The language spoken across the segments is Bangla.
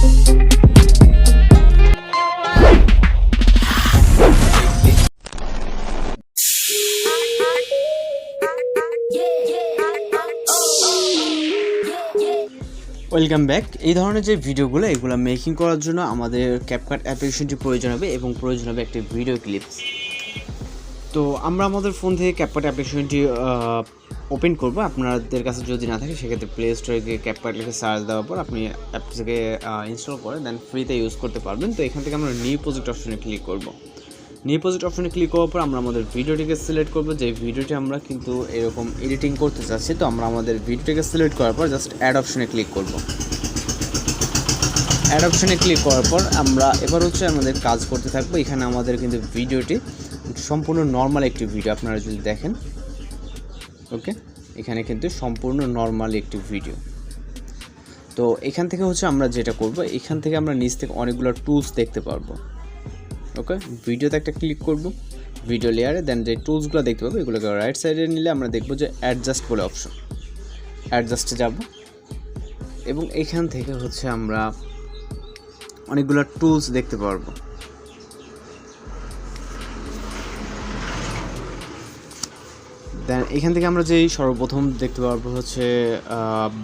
Welcome back. এই ধরনের যে ভিডিওগুলো এগুলো মেকিং করার জন্য আমাদের ক্যাপকাট অ্যাপ্লিকেশনটি প্রয়োজন হবে এবং প্রয়োজন হবে একটি ভিডিও ক্লিপস। তো আমরা আমাদের ফোন থেকে ক্যাপকাট অ্যাপ্লিকেশনটি ওপেন করব। আপনাদের কাছে যদি না থাকে সেক্ষেত্রে প্লে স্টোরে গিয়ে ক্যাপকাট লিখে সার্চ দেওয়ার পর আপনি অ্যাপটিকে ইনস্টল করে দেন ফ্রিতে ইউজ করতে পারবেন। তো এখান থেকে আমরা নিউ প্রজেক্ট অপশনে ক্লিক করব। নিউ প্রজেক্ট অপশনে ক্লিক করার পর আমরা আমাদের ভিডিওটিকে সিলেক্ট করব, যে ভিডিওটি আমরা কিন্তু এরকম এডিটিং করতে চাচ্ছি। তো আমরা আমাদের ভিডিওটিকে সিলেক্ট করার পর জাস্ট অ্যাড অপশনে ক্লিক করব। অ্যাড অপশনে ক্লিক করার পর আমরা এবার আমাদের কাজ করতে থাকবো। এখানে আমাদের কিন্তু ভিডিওটি সম্পূর্ণ নর্মাল একটি ভিডিও, আপনারা যদি দেখেন, ওকে, এখানে কিন্তু সম্পূর্ণ নর্মাল একটি ভিডিও। তো এখান থেকে আমরা যেটা করব, এখান থেকে আমরা নিচ থেকে অনেকগুলো টুলস দেখতে পারবো। ওকে, ভিডিওতে একটা ক্লিক করব, ভিডিও লেয়ারে, দেন যে টুলসগুলো দেখতে পাবো এগুলোকে রাইট সাইডে নিলে আমরা দেখবো যে অ্যাডজাস্ট বলে অপশন, অ্যাডজাস্টে যাব এবং এখান থেকে আমরা অনেকগুলো টুলস দেখতে পারবো। দেন এখান থেকে আমরা যেই সর্বপ্রথম দেখতে পারবো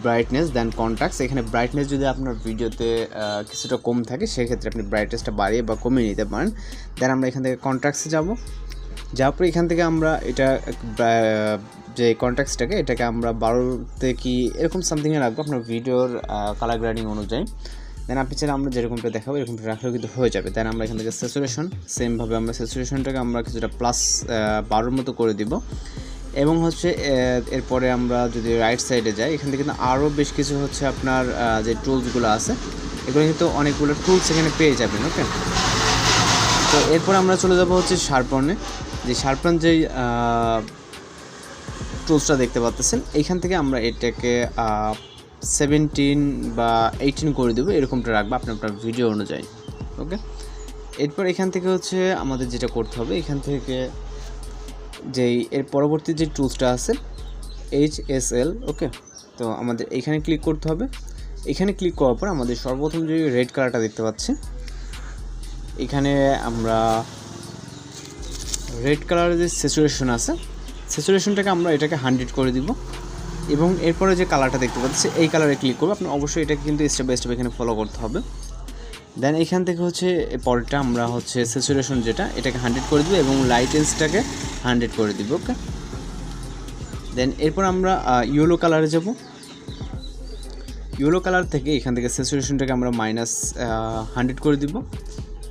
ব্রাইটনেস, দেন কন্ট্রাস্ট। এখানে ব্রাইটনেস যদি আপনার ভিডিওতে কিছুটা কম থাকে সেক্ষেত্রে আপনি ব্রাইটনেসটা বাড়িয়ে বা কমিয়ে নিতে পারেন। দেন আমরা এখান থেকে কন্ট্রাস্টে যাব, যাওয়ার পর এখান থেকে আমরা এটা যে কন্ট্রাস্টটাকে এটাকে আমরা 12তে কি এরকম সামথিংয়ে রাখবো আপনার ভিডিওর কালার গ্রেডিং অনুযায়ী। দেন আপনি চাইলে আমরা যেরকমটা দেখাবো এরকমটা রাখলেও কিন্তু হয়ে যাবে। দেন আমরা এখান থেকে স্যাচুরেশন, সেমভাবে আমরা স্যাচুরেশনটাকে আমরা কিছুটা +12 মতো করে দিব। এবং এরপরে আমরা যদি রাইট সাইডে যাই, এখান থেকে কিন্তু আরও বেশ কিছু আপনার যে টুলসগুলো আছে এগুলো কিন্তু অনেকগুলো টুলস এখানে পেয়ে যাবেন। ওকে, তো এরপর আমরা চলে যাব শার্পনে। যে শার্পন যেই টুলসটা দেখতে পাচ্ছেন, এইখান থেকে আমরা এটাকে 17 বা 18 করে দেবো, এরকমটা রাখবো আপনার ভিডিও অনুযায়ী। ওকে, এরপর এখান থেকে আমাদের যেটা করতে হবে, এখান থেকে যেই এর পরবর্তী যে টুলসটা আছে HSL। ওকে, তো আমাদের এখানে ক্লিক করতে হবে। এখানে ক্লিক করার পর আমাদের সর্বপ্রথম যে রেড কালারটা দেখতে পাচ্ছি, এখানে আমরা রেড কালারের যে স্যাচুরেশন আছে, স্যাচুরেশনটাকে আমরা এটাকে 100 করে দিব এবং এরপরে যে কালারটা দেখতে পাচ্ছি এই কালারে ক্লিক করবো। আপনি অবশ্যই এটাকে কিন্তু স্টেপ বাই স্টেপ এখানে ফলো করতে হবে। দেন এখান থেকে পরেরটা আমরা স্যাচুরেশন যেটা এটাকে 100 করে দিব এবং লাইটেন্সটাকে 100 করে দিব। ওকে, দেন এরপর আমরা ইয়েলো কালারে যাব। ইয়েলো কালার থেকে এখান থেকে স্যাচুরেশনটাকে আমরা -100 করে দিব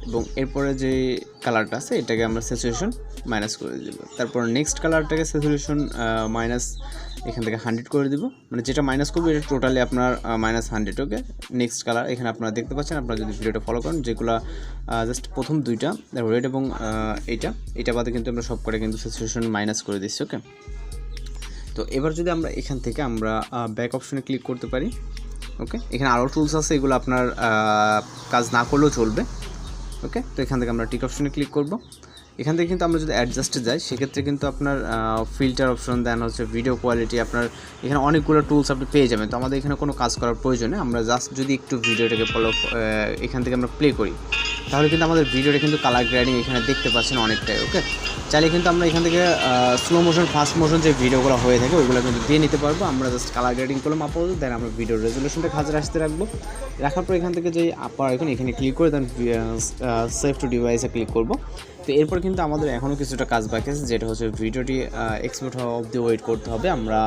এবং এরপরে যে কালারটা আছে এটাকে আমরা স্যাচুরেশন মাইনাস করে দিব। তারপর নেক্সট কালারটাকে স্যাচুরেশন এখান থেকে 100 করে দিব, মানে যেটা মাইনাস করবে এটা টোটালি আপনার -100। ওকে, নেক্সট কালার এখানে আপনারা দেখতে পাচ্ছেন, আপনারা যদি ভিডিওটা ফলো করেন, যেগুলো জাস্ট প্রথম দুইটা রেড এবং এইটা বাদে কিন্তু আমরা সব করে কিন্তু স্যাচুরেশন মাইনাস করে দিচ্ছি। ওকে, তো এবার যদি আমরা এখান থেকে আমরা ব্যাক অপশনে ক্লিক করতে পারি। ওকে, এখানে আরও টুলস আছে, এগুলো আপনার কাজ না করলেও চলবে। ওকে, তো এখান থেকে আমরা টিক অপশনে ক্লিক করব। এখান থেকে কিন্তু আমরা যদি অ্যাডজাস্টে যাই সেক্ষেত্রে কিন্তু আপনার ফিল্টার অপশন, দেন ভিডিও কোয়ালিটি, আপনার এখানে অনেকগুলো টুলস আপনি পেয়ে যাবেন। তো আমাদের এখানে কোনো কাজ করার প্রয়োজনে আমরা জাস্ট যদি একটু ভিডিওটাকে এখান থেকে আমরা প্লে করি তাহলে কিন্তু আমাদের ভিডিওটা কিন্তু কালার গ্রেডিং এখানে দেখতে পাচ্ছেন অনেকটাই। ওকে, চাইলে কিন্তু আমরা এখান থেকে স্লো মোশন, ফাস্ট মোশন যে ভিডিওগুলো হয়ে থাকে ওইগুলো কিন্তু দিয়ে নিতে পারবো। আমরা জাস্ট কালার গ্রেডিং করলাম আপাতত, দেন আমরা ভিডিওর রেজলিউশনটা কাজে আসতে রাখবো। রাখার পর এখান থেকে যে আপার এখানে ক্লিক করে দেন সেভ টু ডিভাইসে ক্লিক করব। তো এরপর কিন্তু আমাদের এখনও কিছুটা কাজ বাকি আছে, যেটা ভিডিওটি এক্সপোর্ট হওয়া অবধি ওয়েট করতে হবে। আমরা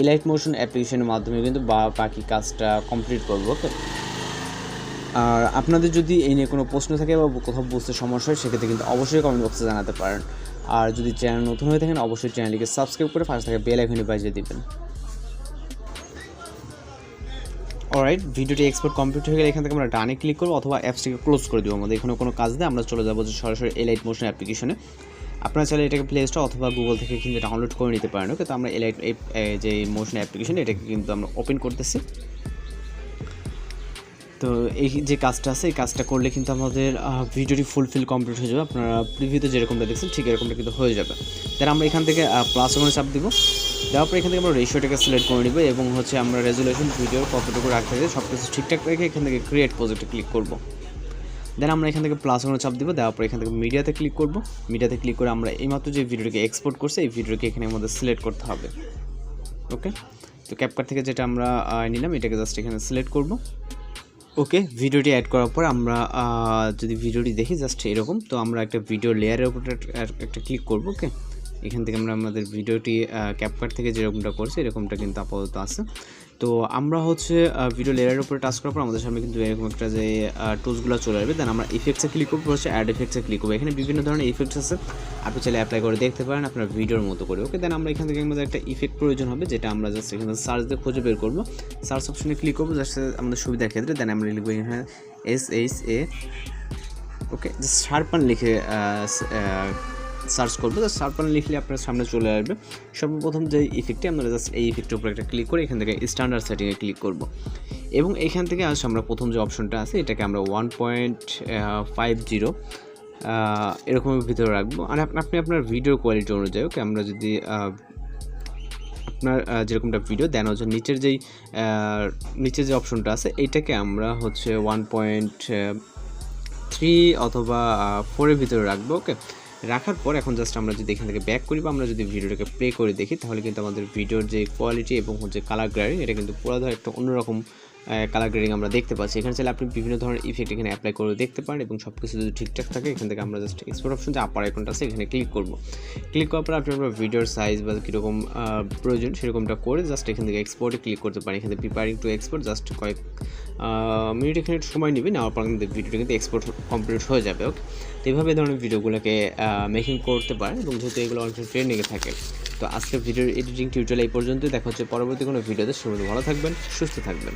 এলাইট মোশন অ্যাপ্লিকেশনের মাধ্যমে কিন্তু বাকি কাজটা কমপ্লিট করবো। ওকে, আর আপনাদের যদি এই নিয়ে কোনো প্রশ্ন থাকে বা কোথাও বুঝতে সমস্যা হয় সেক্ষেত্রে কিন্তু অবশ্যই কমেন্ট বক্সে জানাতে পারেন। আর যদি চ্যানেল নতুন হয়ে থাকেন অবশ্যই চ্যানেলটিকে সাবস্ক্রাইব করে পাশে থাকা বেল আইকনে বাজিয়ে দিবেন। অলরাইট, ভিডিওটি এক্সপোর্ট কমপ্লিট হয়ে গেলে এখান থেকে আমরা ডানে ক্লিক করবো অথবা অ্যাপসটিকে ক্লোজ করে দেবো। আমাদের এখানে কোনো কাজ নেই, আমরা চলে যাবো সরাসরি এলাইট মোশন অ্যাপ্লিকেশনে। আপনারা চাইলে এটাকে প্লে স্টোর অথবা গুগল থেকে কিন্তু ডাউনলোড করে নিতে পারেন। ওকে, তো আমরা এলাইট যে মোশন অ্যাপ্লিকেশন এটাকে কিন্তু আমরা ওপেন করতেছি। তো এই যে কাজটা আছে এই কাজটা করলে কিন্তু আমাদের ভিডিওটি ফুলফিল কমপ্লিট হয়ে যাবে। আপনারা প্রিভিউতে যেরকমটা দেখছেন ঠিক এরকমটা কিন্তু হয়ে যাবে। তাহলে আমরা এখান থেকে প্লাস ওখানে চাপ দিব, দেওয়ার পর এখান থেকে আমরা রেশিওটাকে সিলেক্ট করে নিব এবং হচ্ছে আমরা রেজুলেশন ভিডিওর কতটুকু রাখতে হবে সব কিছু ঠিকঠাক রেখে এখান থেকে ক্রিয়েট প্রজেক্টে ক্লিক করব। দেন আমরা এখান থেকে প্লাস কোনো চাপ দিব, দেওয়ার পর এখান থেকে মিডিয়াতে ক্লিক করব। মিডিয়াতে ক্লিক করে আমরা এইমাত্র যে ভিডিওটাকে এক্সপোর্ট করছি এই ভিডিওকে এখানে আমাদের সিলেক্ট করতে হবে। ওকে, তো ক্যাপকাট থেকে যেটা আমরা নিলাম এটাকে জাস্ট এখানে সিলেক্ট করব। ওকে, ভিডিওটি অ্যাড করার পর আমরা যদি ভিডিওটি দেখি জাস্ট এরকম, তো আমরা একটা ভিডিও লেয়ারের উপর একটা ক্লিক করব। ওকে, এখান থেকে আমরা আমাদের ভিডিওটি ক্যাপকাট থেকে যেরকমটা করছি এরকমটা কিন্তু আপাতত আছে। তো আমরা হচ্ছে ভিডিও লেয়ারের উপরে টাচ করার পর আমাদের সামনে কিন্তু এরকম একটা যে টুলসগুলো চলে আসবে। দেন আমরা ইফেক্টসে ক্লিক করবো, হচ্ছে অ্যাড ইফেক্টসে ক্লিক করবো। এখানে বিভিন্ন ধরনের ইফেক্টস আছে, আপনি চাইলে অ্যাপ্লাই করে দেখতে পারেন আপনার ভিডিওর মতো করে। ওকে, দেন আমরা এখান থেকে আমাদের একটা ইফেক্ট প্রয়োজন হবে, যেটা আমরা জাস্ট এখানে সার্চ দিয়ে খুঁজে বের করবো। সার্চ অপশনে ক্লিক করবো জাস্ট আমাদের সুবিধার ক্ষেত্রে। দেন আমরা লিখবো এখানে SHA। ওকে, জাস্ট শার্পান লিখে সার্চ করবো। জাস্ট শার্পান লিখলে আপনার সামনে চলে আসবে সর্বপ্রথম যে ইফেক্টটি, আমরা জাস্ট এই ইফেক্টের উপর একটা ক্লিক করে এখান থেকে স্ট্যান্ডার্ড সেটিংয়ে ক্লিক করব এবং এখান থেকে আসলে আমরা প্রথম যে অপশনটা আছে এটাকে আমরা 1.50 এরকমের ভিতরে রাখবো। আর আপনি আপনার ভিডিও কোয়ালিটি অনুযায়ী, ওকে, আমরা যদি আপনার যেরকমটা ভিডিও দেন হচ্ছে নিচের যে অপশনটা আছে এইটাকে আমরা হচ্ছে 1.3 অথবা 4 এর ভিতরে রাখবো। ওকে, রাখার পর এখন জাস্ট আমরা যদি এখান থেকে ব্যাক করি বা আমরা যদি ভিডিওটাকে প্লে করে দেখি তাহলে কিন্তু আমাদের ভিডিওর যে কোয়ালিটি এবং হচ্ছে কালার গ্রেডিং এটা কিন্তু পুরো একটা অন্যরকম কালার গ্রেডিং আমরা দেখতে পাচ্ছি। এখানে চাইলে আপনি বিভিন্ন ধরনের ইফেক্ট এখানে অ্যাপ্লাই করে দেখতে পারেন এবং সব কিছু যদি ঠিকঠাক থাকে এখান থেকে আমরা জাস্ট এক্সপোর্ট অপশন যে আপার আইকনটা আছে এখানে ক্লিক করব। ক্লিক করার পর আপনি আপনার ভিডিওর সাইজ বা কীরকম প্রয়োজন সেরকমটা করে জাস্ট এখান থেকে এক্সপোর্টে ক্লিক করতে পারেন। এখানে প্রিপারিং টু এক্সপোর্ট জাস্ট কয়েক মিনিট এখানে সময় নেবে, নেওয়ার পর কিন্তু ভিডিওটা কিন্তু এক্সপোর্ট কমপ্লিট হয়ে যাবে। ওকে, তো এইভাবে এই ধরনের ভিডিওগুলোকে মেকিং করতে পারেন এবং যেহেতু এগুলো অনেক ট্রেন্ডিংয়ে থাকে। তো আজকের ভিডিওর এডিটিং টিউটোরিয়াল এই পর্যন্তই, দেখা হচ্ছে পরবর্তী কোনো ভিডিওতে। সবাই ভালো থাকবেন, সুস্থ থাকবেন।